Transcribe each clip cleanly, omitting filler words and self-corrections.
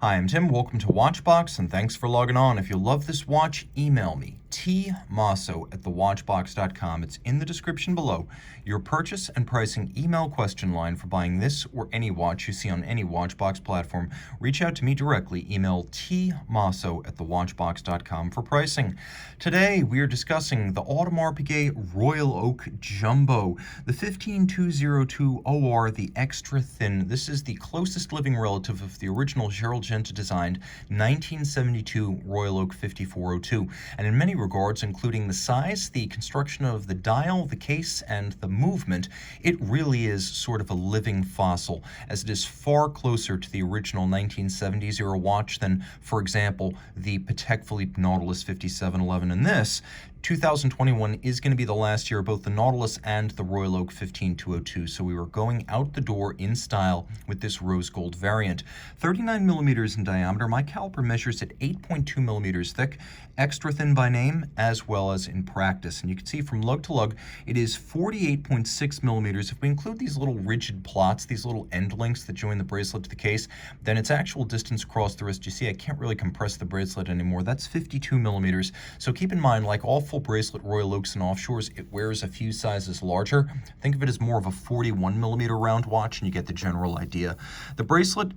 Hi, I'm Tim. Welcome to Watchbox, and thanks for logging on. If you love this watch, email me, tmosso@thewatchbox.com. It's in the description below. Your purchase and pricing email question line for buying this or any watch you see on any Watchbox platform. Reach out to me directly. Email tmosso@thewatchbox.com for pricing. Today, we are discussing the Audemars Piguet Royal Oak Jumbo, the 15202OR, the extra thin. This is the closest living relative of the original Gerald Genta designed 1972 Royal Oak 5402, and in many regards, including the size, the construction of the dial, the case, and the movement, it really is sort of a living fossil, as it is far closer to the original 1970s era watch than, for example, the Patek Philippe Nautilus 5711. And this 2021 is going to be the last year of both the Nautilus and the Royal Oak 15202, so we were going out the door in style with this rose gold variant. 39 millimeters in diameter, my caliper measures at 8.2 millimeters thick, extra thin by name as well as in practice. And you can see from lug to lug, it is 48.6 millimeters. If we include these little rigid plots, these little end links that join the bracelet to the case, then its actual distance across the wrist, you see I can't really compress the bracelet anymore, that's 52 millimeters. So keep in mind, like all full bracelet Royal Oaks and offshores, it wears a few sizes larger. Think of it as more of a 41 millimeter round watch, and you get the general idea. The bracelet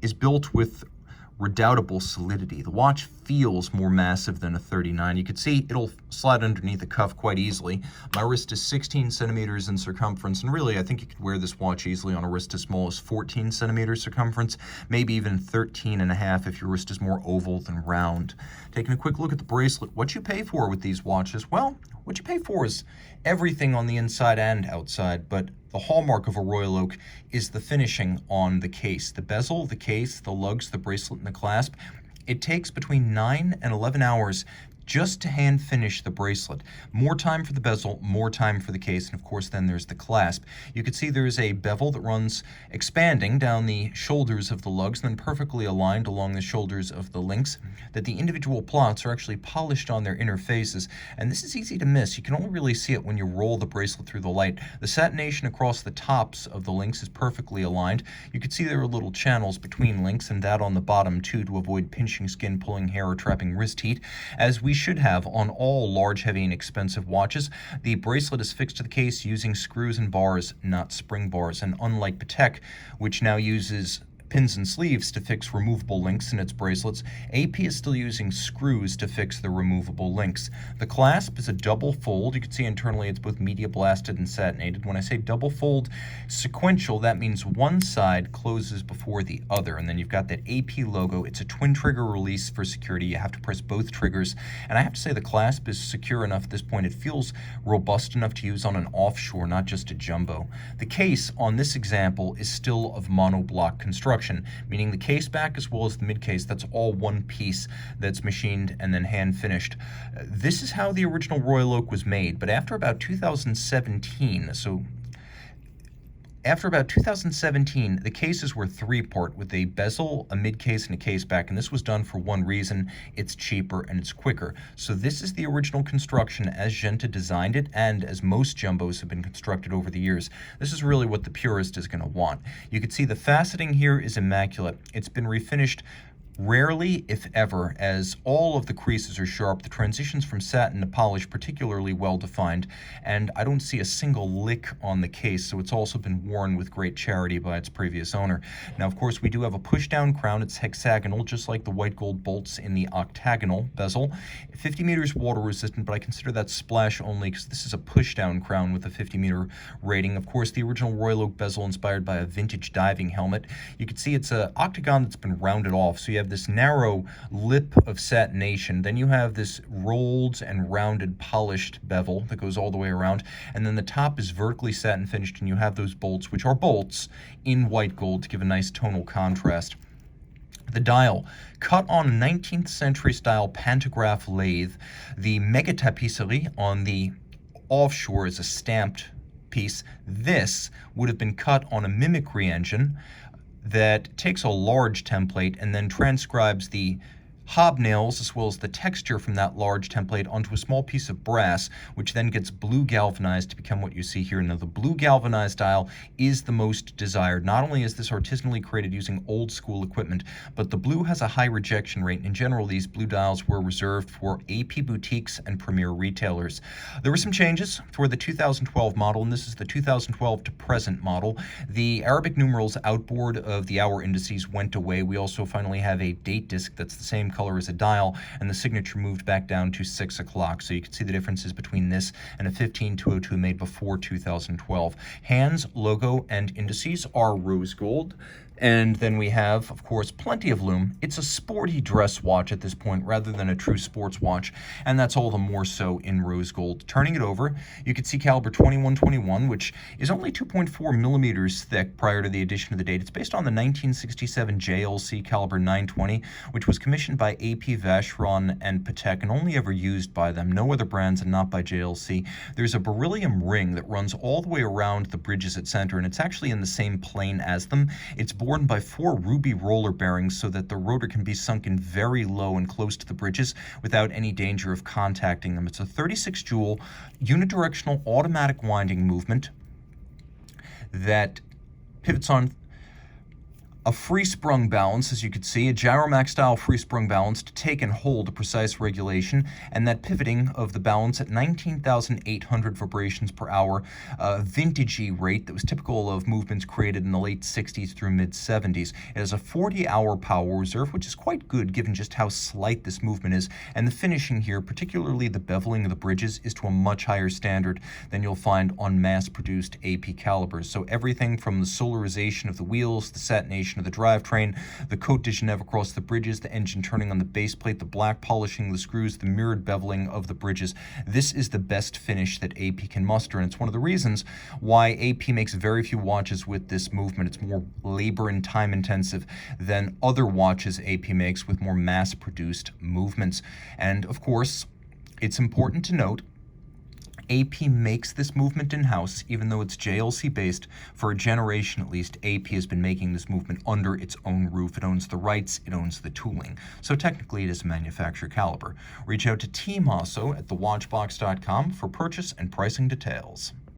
is built with redoubtable solidity. The watch feels more massive than a 39. You can see it'll slide underneath the cuff quite easily. My wrist is 16 centimeters in circumference, and really I think you could wear this watch easily on a wrist as small as 14 centimeters circumference, maybe even 13 and a half if your wrist is more oval than round. Taking a quick look at the bracelet, what you pay for with these watches? Well, what you pay for is everything on the inside and outside, but the hallmark of a Royal Oak is the finishing on the case. The bezel, the case, the lugs, the bracelet, and the clasp. It takes between 9 and 11 hours just to hand finish the bracelet. More time for the bezel, more time for the case, and of course then there's the clasp. You can see there's a bevel that runs expanding down the shoulders of the lugs and then perfectly aligned along the shoulders of the links, that the individual plots are actually polished on their inner faces, and this is easy to miss. You can only really see it when you roll the bracelet through the light. The satination across the tops of the links is perfectly aligned. You can see there are little channels between links, and that on the bottom too, to avoid pinching skin, pulling hair, or trapping wrist heat, as we should have on all large, heavy, and expensive watches. The bracelet is fixed to the case using screws and bars, not spring bars, and unlike Patek, which now uses pins and sleeves to fix removable links in its bracelets, AP is still using screws to fix the removable links. The clasp is a double fold. You can see internally it's both media blasted and satinated. When I say double fold sequential, that means one side closes before the other, and then you've got that AP logo. It's a twin trigger release for security. You have to press both triggers, and I have to say the clasp is secure enough at this point. It feels robust enough to use on an offshore, not just a jumbo. The case on this example is still of monoblock construction, meaning the case back as well as the mid case, that's all one piece that's machined and then hand finished. This is how the original Royal Oak was made, but after about 2017, the cases were three-part with a bezel, a mid-case, and a case back, and this was done for one reason: it's cheaper and it's quicker. So this is the original construction as Genta designed it, and as most jumbos have been constructed over the years. This is really what the purist is going to want. You can see the faceting here is immaculate. It's been refinished rarely, if ever, as all of the creases are sharp. The transitions from satin to polish particularly well defined, and I don't see a single lick on the case, so it's also been worn with great charity by its previous owner. Now, of course, we do have a push-down crown. It's hexagonal, just like the white gold bolts in the octagonal bezel. 50 meters water resistant, but I consider that splash only because this is a push-down crown with a 50-meter rating. Of course, the original Royal Oak bezel inspired by a vintage diving helmet. You can see it's an octagon that's been rounded off, so you have this narrow lip of satination, then you have this rolled and rounded polished bevel that goes all the way around, and then the top is vertically satin finished, and you have those bolts, which are bolts in white gold to give a nice tonal contrast. The dial, cut on a 19th century style pantograph lathe. The Petite Tapisserie on the offshore is a stamped piece. This would have been cut on a mimicry engine that takes a large template and then transcribes the hobnails as well as the texture from that large template onto a small piece of brass, which then gets blue galvanized to become what you see here. Now, the blue galvanized dial is the most desired. Not only is this artisanally created using old school equipment, but the blue has a high rejection rate. In general, these blue dials were reserved for AP boutiques and premier retailers. There were some changes for the 2012 model, and this is the 2012 to present model. The Arabic numerals outboard of the hour indices went away. We also finally have a date disc that's the same color as a dial, and the signature moved back down to 6 o'clock. So you can see the differences between this and a 15202 made before 2012. Hands, logo, and indices are rose gold. And then we have, of course, plenty of lume. It's a sporty dress watch at this point rather than a true sports watch, and that's all the more so in rose gold. Turning it over, you can see caliber 2121, which is only 2.4 millimeters thick prior to the addition of the date. It's based on the 1967 JLC caliber 920, which was commissioned by AP Vacheron and Patek and only ever used by them. No other brands and not by JLC. There's a beryllium ring that runs all the way around the bridges at center, and it's actually in the same plane as them. It's borne by 4 ruby roller bearings so that the rotor can be sunk in very low and close to the bridges without any danger of contacting them. It's a 36 joule unidirectional automatic winding movement that pivots on a free-sprung balance, as you can see, a Gyromax-style free-sprung balance to take and hold a precise regulation, and that pivoting of the balance at 19,800 vibrations per hour, a vintagey rate that was typical of movements created in the late 60s through mid-70s. It has a 40-hour power reserve, which is quite good given just how slight this movement is, and the finishing here, particularly the beveling of the bridges, is to a much higher standard than you'll find on mass-produced AP calibers. So everything from the solarization of the wheels, the satination of the drivetrain, the Côte de Genève across the bridges, the engine turning on the base plate, the black polishing the screws, the mirrored beveling of the bridges. This is the best finish that AP can muster, and it's one of the reasons why AP makes very few watches with this movement. It's more labor and time intensive than other watches AP makes with more mass-produced movements. And of course, it's important to note AP makes this movement in-house, even though it's JLC based. For a generation at least, AP has been making this movement under its own roof. It owns the rights, it owns the tooling. So technically it is a manufacturer caliber. Reach out to Team Mosso at thewatchbox.com for purchase and pricing details.